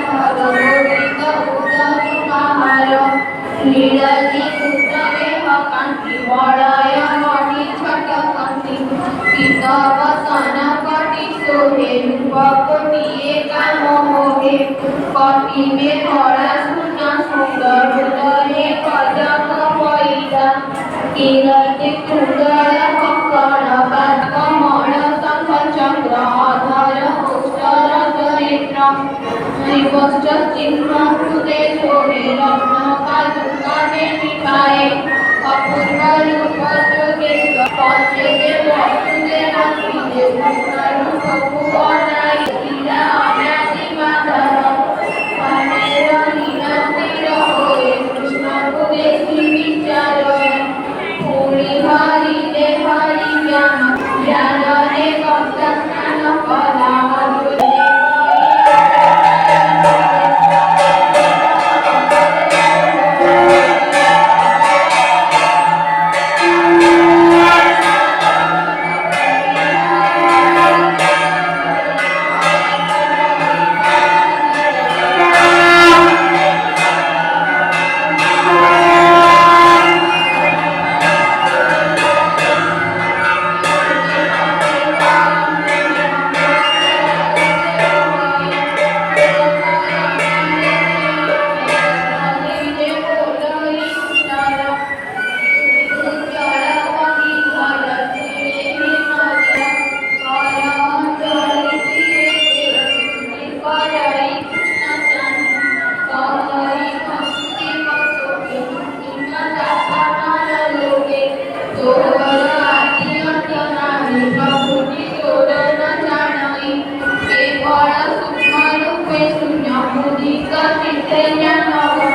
गोविंद उदर लीलजी पुत्रवे कांति वलय मणि छट कंति पीतवसन कटि सोहे रूपकोटि काम मोहे कटि में धरा सुना सुंदर उदरे कजक पैदा कीर्ति कुंडल कंकण कमल शंख चक्र अधर कुशल दरिद्र श्रीवत्स चिन्ह हृदय सोहे रत्न कालुका निपाए अपूर्व रूप जोगेश्वर पहुँचे वसुदेव प्रिय रूप अनाय लीला अनादि माधव कनेर नीलतिर होए कृष्ण को देखी विचार पूरी हरि दे हरि ज्ञान ज्ञान रे भक्त स्नान कला शून्य बुद्धि का चित्त ज्ञान